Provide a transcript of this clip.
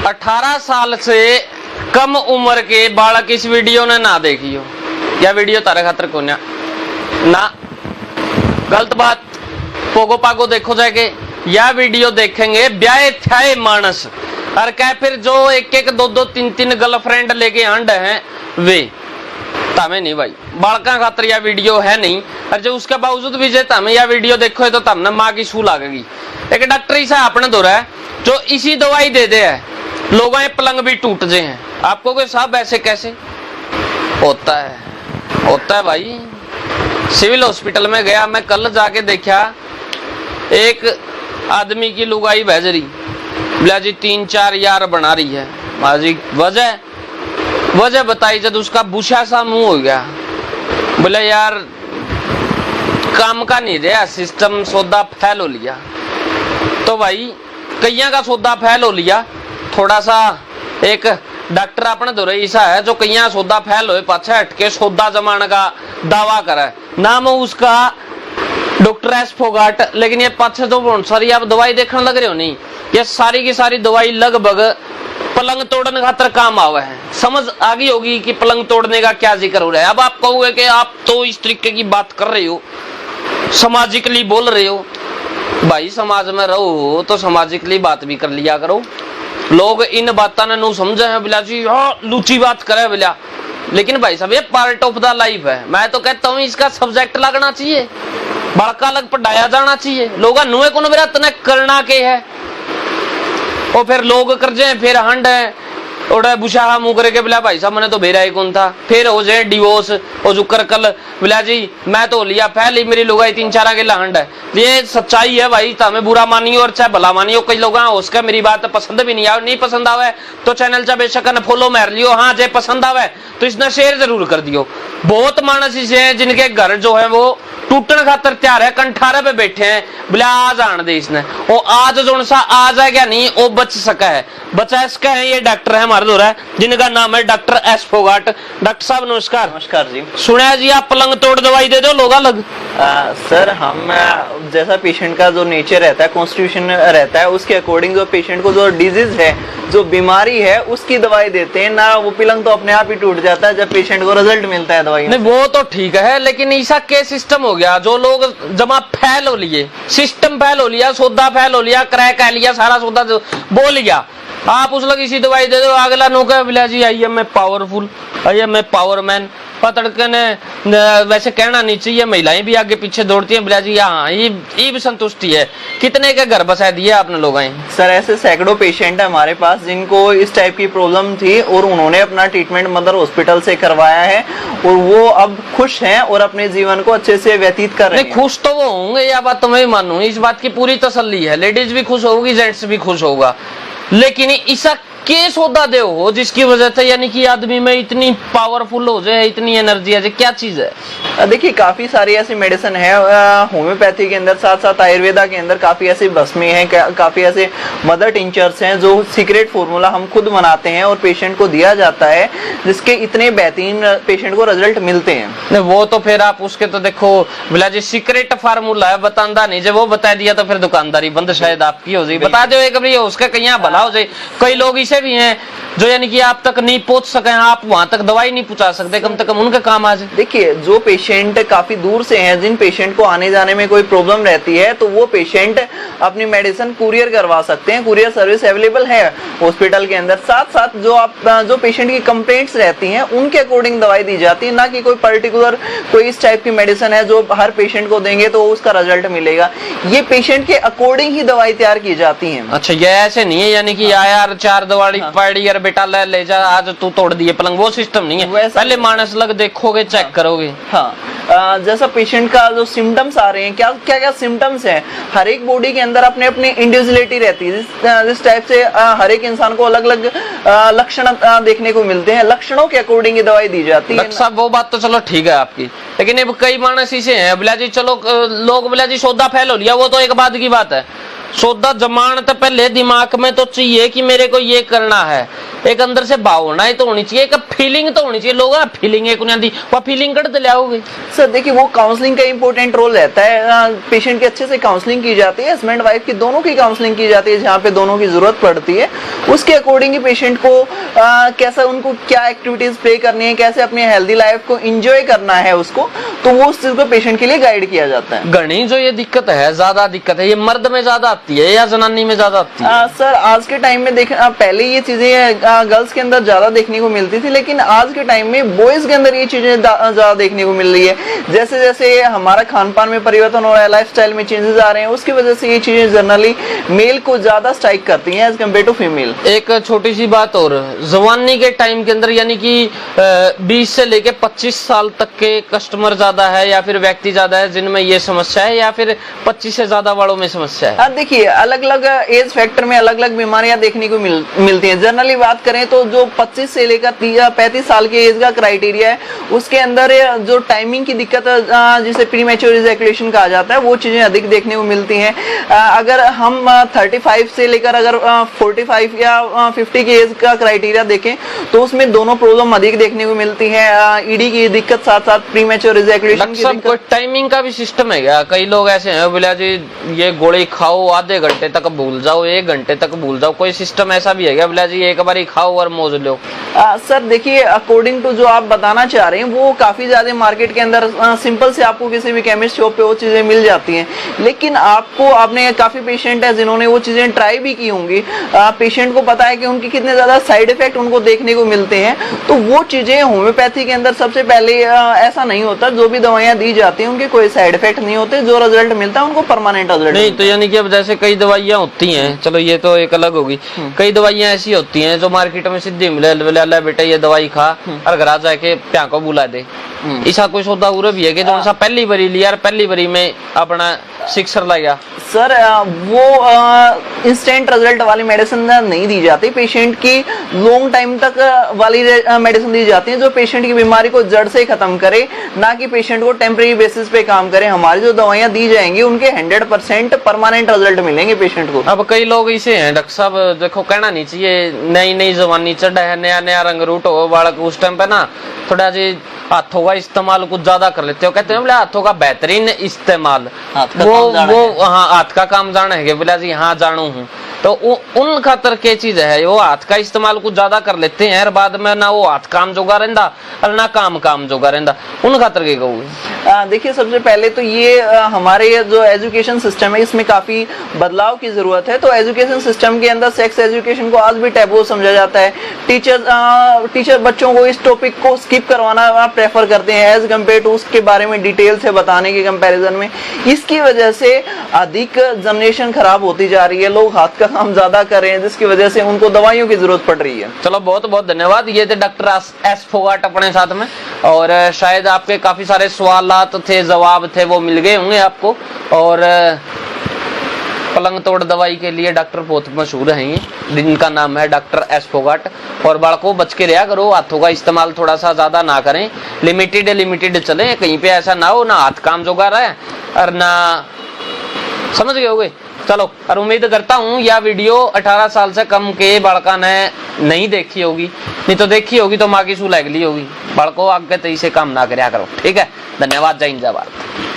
18 साल से कम उम्र के बालक इस वीडियो ने ना देखी हो, या वीडियो तारे खातर को ना गलत बात। पोगो पागो देखो जाके या वीडियो देखेंगे ब्याह थे मानस और क्या फिर जो एक एक दो दो तीन तीन गर्लफ्रेंड लेके आंड हैं वे तमें नहीं भाई, बालका खातर यह वीडियो है नहीं। और जो उसके बावजूद भी जे तमें यह वीडियो देखो तो तमने माँ की सू लगेगी। एक डॉक्टर ही सा अपने दो रहा है जो इसी दवाई दे दे है, लोगों के पलंग भी टूट जे हैं। आपको कोई साहब ऐसे कैसे होता है भाई। सिविल हॉस्पिटल में गया मैं कल, जाके देखा एक आदमी की लुगाई भेज रही, बोला जी 3-4 यार बना रही है। माजी वजह बताई, जब उसका बुशा सा मुंह हो गया, बोले यार काम का नहीं रहा सिस्टम, सौदा फैल हो लिया। तो भाई कईया का सौदा फैल हो लिया, थोड़ा सा एक डॉक्टर अपने दो रही सा है जो कईया सौदा फैल हो पाछा हटके सौदा जमाने का दावा करे, नाम उसका डॉक्टर एस फोगाट। लेकिन ये पाछे जो सारी आप दवाई देखने लग रहे हो नहीं, ये सारी की सारी दवाई लगभग पलंग तोड़ने खातर काम आवा है। समझ आ गई होगी कि पलंग तोड़ने का क्या जिक्र हो रहा है। अब आप कहोगे कि आप तो इस तरीके की बात कर रहे हो, सामाजिकली बोल रहे हो। भाई समाज में रहो तो सामाजिकली बात भी कर लिया करो। लोग इन बातों ने नू समझे हैं बिला जी हाँ लूची बात करे बिला, लेकिन भाई साहब ये पार्ट ऑफ द लाइफ है। मैं तो कहता हूँ इसका सब्जेक्ट लगना चाहिए, बड़का अलग पढ़ाया जाना चाहिए। लोग नुए को मेरा तने करना के है और फिर लोग कर जाए फिर हंड है और बुशाहा मुंह करके बोला भाई साहब मैंने तो भेरा ही कौन था, फिर हो जाए डिवोर्स और जुकर कल बोला जी मैं तो लिया पहले मेरी लुगाई 3-4 के हंड है। ये सच्चाई है भाई, हमें बुरा मानियो और चाहे भला मानियो। कई लोग उसका मेरी बात पसंद भी नहीं आवे, नहीं पसंद आवे तो चैनल चा बेशक ने फॉलो मार लियो। हाँ जे पसंद आवे तो इसने शेयर जरूर कर दियो। बहुत मानस ऐसे हैं जिनके घर जो है वो टूटने खातर तैयार है, कंठारे पे बैठे हैं बोले आज आन दे इसने, वो आज जो सा आ जाएगा नहीं वो बच सका है, बचा सका है। ये डॉक्टर है हमारे दौरा जिनका नाम है डॉक्टर एस फोगाट। डॉक्टर साहब नमस्कार। नमस्कार जी। सुना जी आप पलंग तोड़ दवाई दे दो लोग अलग। सर हम जैसा पेशेंट का जो नेचर रहता है, कॉन्स्टिट्यूशन रहता है, उसके अकॉर्डिंग जो पेशेंट को जो डिजीज है, जो बीमारी है उसकी दवाई देते हैं ना। वो पलंग तो अपने आप ही टूट जाता है जब पेशेंट को रिजल्ट मिलता है दवाई। नहीं वो तो ठीक है, लेकिन ऐसा के सिस्टम हो गया जो लोग जमा फैल हो लिए, सिस्टम फैल हो लिया, सौदा फैल हो लिया, क्रय कह लिया, सारा सौदा बोल लिया। आप उस लोग इसी दवाई दे दो, अगला नौका बिला जी I am a powerful, I am a powerman. पतड़के ने वैसे कहना नहीं चाहिए, महिलाएं भी आगे पीछे दौड़ती हैं बिला जी हाँ ये भी संतुष्टि है। कितने के घर बसा दिए आपने लोग? सर ऐसे सैकड़ों पेशेंट है हमारे पास जिनको इस टाइप की प्रॉब्लम थी और उन्होंने अपना ट्रीटमेंट मदर हॉस्पिटल से करवाया है और वो अब खुश हैं और अपने जीवन को अच्छे से व्यतीत कर रहे हैं। खुश तो वो होंगे, यह बात तो मैं मानूं, इस बात की पूरी तसल्ली है। लेडीज भी खुश होगी, जेंट्स भी खुश होगा, लेकिन ऐसा के सौदा दे हो जिसकी वजह से यानी कि आदमी में इतनी पावरफुल हो जाए, इतनी एनर्जी है, क्या चीज है? देखिए काफी सारी ऐसी मेडिसिन है होम्योपैथी के अंदर, साथ साथ आयुर्वेदा के अंदर काफी ऐसी भस्में हैं, काफी ऐसे मदर टिंचर्स हैं जो सीक्रेट फॉर्मूला हम खुद बनाते हैं और पेशेंट को दिया जाता है, जिसके इतने बेहतरीन पेशेंट को रिजल्ट मिलते हैं। नहीं वो तो फिर आप उसके तो देखो बोला जी सीक्रेट फार्मूला है, बतांदा नहीं, जब वो बता दिया तो फिर दुकानदारी बंद शायद आपकी हो जाए। बता दो एक बार उसका कहीं भला हो जाए। कई लोग इसे भी हैं जो यानी कि आप तक नहीं पहुंच सके, आप वहां तक दवाई नहीं पहुंचा सकते, कम से कम उनके काम आ जाए। देखिए जो पेशेंट काफी दूर से हैं, जिन पेशेंट को आने जाने में कोई प्रॉब्लम रहती है तो वो पेशेंट अपनी मेडिसिन कुरियर करवा सकते हैं। कुरियर सर्विस अवेलेबल है हॉस्पिटल के अंदर। साथ साथ जो पेशेंट की कंप्लेंट्स रहती हैं उनके अकॉर्डिंग दवाई दी जाती है, ना कि कोई पर्टिकुलर कोई इस टाइप की मेडिसिन है जो हर पेशेंट को देंगे तो उसका रिजल्ट मिलेगा। ये पेशेंट के अकॉर्डिंग ही दवाई तैयार की जाती है। अच्छा ये ऐसे नहीं है यानी कि यार 4 दवाई पड़ी यार बेटा ले जा आज तू तोड़ दिए पलंग, वो सिस्टम नहीं है। पहले मानस लग देखोगे, चेक करोगे। हाँ जैसा पेशेंट का जो सिम्टम्स आ रहे हैं, क्या क्या सिम्टम्स हैं, हर एक बॉडी के अंदर अपने अपने इंडिविजुअलिटी रहती है। जिस टाइप से हर एक इंसान को अलग अलग लक्षण देखने को मिलते हैं, लक्षणों के अकॉर्डिंग ये दवाई दी जाती है। सब वो बात तो चलो ठीक है आपकी, लेकिन अब कई मानस ऐसे हैं बोला जी चलो लोग बोला जी सौदा फैल हो लिया, वो तो एक बात की बात है। सौदा जमान तो पहले दिमाग में तो चाहिए कि मेरे को ये करना है, एक अंदर से भावनाएं तो होनी चाहिए, एक फीलिंग तो होनी चाहिए। लोग फीलिंग है कुछ आती, वह फीलिंग कट लाओगे। सर देखिए, वो काउंसलिंग का इंपॉर्टेंट रोल रहता है। पेशेंट की अच्छे से काउंसलिंग की जाती है, हस्बैंड वाइफ की दोनों की काउंसलिंग की जाती है, जहाँ पे दोनों की जरूरत पड़ती है। उसके अकॉर्डिंग ही पेशेंट को कैसा, उनको क्या एक्टिविटीज प्ले करनी है, कैसे अपनी हेल्दी लाइफ को एंजॉय करना है उसको, तो वो उस चीज को पेशेंट के लिए गाइड किया जाता है। घनी जो ये दिक्कत है, ज्यादा दिक्कत है, ये मर्द में ज्यादा आती है या जनानी में ज्यादा आती है? सर आज के टाइम में देख, पहले ये चीजें गर्ल्स के अंदर ज्यादा देखने को मिलती थी, लेकिन आज के टाइम में बॉयज के अंदर ये चीजें ज्यादा देखने को मिल रही है। जैसे जैसे हमारा खान पान में परिवर्तन हो रहा है, लाइफस्टाइल में चेंजेस आ रहे हैं, उसकी वजह से ये चीजें जनरली मेल को ज्यादा स्ट्राइक करती हैं एज कम्पेयर टू फीमेल। एक छोटी सी बात और, जवानी के टाइम के अंदर यानी कि 20 से लेके 25 साल तक के कस्टमर ज्यादा है या फिर व्यक्ति ज्यादा है जिनमें ये समस्या है, या फिर 25 से ज्यादा वालों में समस्या है? देखिए, अलग अलग एज फैक्टर में अलग अलग बीमारियां देखने को मिलती हैं। जनरली बात करें तो जो 25 से लेकर 35 साल की एज का क्राइटेरिया है, उसके अंदर जो टाइमिंग की दिक्कत जिसे प्रीमैच्योर इजैकुलेशन कहा जाता है, वो चीजें अधिक देखने को मिलती हैं। अगर हम 35 से लेकर अगर 45 या 50 की एज का क्राइटेरिया देखें तो उसमें दोनों प्रॉब्लम अधिक देखने को मिलती है। ईडी की दिक्कत, साथ साथ प्रीमैच्योर इजैकुलेशन की दिक्कत। कोई टाइमिंग का भी सिस्टम है क्या? कई लोग ऐसे हैं बोला जी ये गोली खाओ आधे घंटे तक भूल जाओ, 1 घंटे तक भूल जाओ, कोई सिस्टम ऐसा भी है क्या बोला जी एक बार ही खाओ और मौज लो? सर देखिए, अकॉर्डिंग टू जो आप बताना चाह रहे हैं, वो काफी ज्यादा मार्केट के अंदर सिंपल से आपको किसी भी केमिस्ट शॉप पे वो चीजें मिल जाती हैं, लेकिन आपने काफी पेशेंट है जिन्होंने वो चीजें ट्राई भी की होंगी। पेशेंट को पता है कि उनके कितने ज्यादा साइड इफेक्ट उनको देखने को मिलते हैं। तो वो चीजें होम्योपैथी के अंदर सबसे पहले ऐसा नहीं होता, जो भी दवाइयां दी जाती हैं उनके कोई साइड इफेक्ट नहीं होते, जो रिजल्ट मिलता है उनको परमानेंट रिजल्ट नहीं। तो यानी कि अब जैसे कई दवाइयां होती हैं, चलो ये तो एक अलग होगी, कई दवाइयां ऐसी होती हैं जो मार्केट में सीधी मिले बेटा ये दवाई खा और घर जाके प्या को बुला दे। ऐसा कोई सौदा उरे भी है कि जो सा पहली बारी लिया, पहली बारी में अपना सिक्सर लाया? सर वो इंस्टेंट रिजल्ट वाली मेडिसिन नहीं दी जाती, पेशेंट की लॉन्ग टाइम तक वाली मेडिसिन दी जाती है, जो पेशेंट की बीमारी को जड़ से खत्म करे, ना कि पेशेंट को टेम्परेरी बेसिस पे काम करे। हमारी जो दवाइयां दी जाएंगी उनके 100% परमानेंट रिजल्ट मिलेंगे पेशेंट को। अब कई लोग इसे हैं डॉक्टर साहब, देखो कहना नहीं चाहिए, नई नई जवानी चढ़ा है, नया नया रंग रूट हो बालक, उस टाइम पे ना थोड़ा जी हाथों का इस्तेमाल कुछ ज्यादा कर लेते हो, कहते हैं बोले हाथों का बेहतरीन इस्तेमाल, वो हाँ हाथ का काम जाना है बोला जी हाँ जानू हूँ, तो उन खातर के चीज है, वो हाथ का इस्तेमाल कुछ ज्यादा कर लेते हैं और बाद में ना वो हाथ काम जोगा रहता और ना काम जोगा रहता, उन खातर के कहूँ? देखिए, सबसे पहले तो ये हमारे जो एजुकेशन सिस्टम है इसमें काफी बदलाव की जरूरत है। तो एजुकेशन सिस्टम के अंदर सेक्स एजुकेशन को आज भी टैबू समझा जाता है। टीचर बच्चों को इस टॉपिक को स्किप करवाना प्रेफर करते हैं एज कम्पेयर टू उसके बारे में डिटेल से बताने के कंपैरिजन में। इसकी वजह से अधिक जनरेशन खराब होती जा रही है, लोग हाथ का काम ज्यादा कर रहे हैं, जिसकी वजह से उनको दवाइयों की जरूरत पड़ रही है। चलो बहुत बहुत धन्यवाद। ये थे डॉक्टर एस फोगाट अपने साथ में, और शायद आपके काफी सारे सवालात थे, जवाब थे, वो मिल गए होंगे आपको। और पलंग तोड़ दवाई के लिए डॉक्टर बहुत मशहूर हैं, जिनका नाम है डॉक्टर एस फोगाट। और बालकों बच के रहा करो, हाथों का इस्तेमाल थोड़ा सा ज्यादा ना करें, लिमिटेड चले, कहीं पे ऐसा ना हो ना हाथ काम जोगा रहा है और ना, समझ गए होगे। चलो, और उम्मीद करता हूँ यह वीडियो 18 साल से कम के बालका ने नहीं देखी होगी, नहीं तो देखी होगी तो माँ की सू लगली होगी। बालकों आगे तो इसे काम ना करया करो, ठीक है। धन्यवाद, जय हिंद, जय भारत।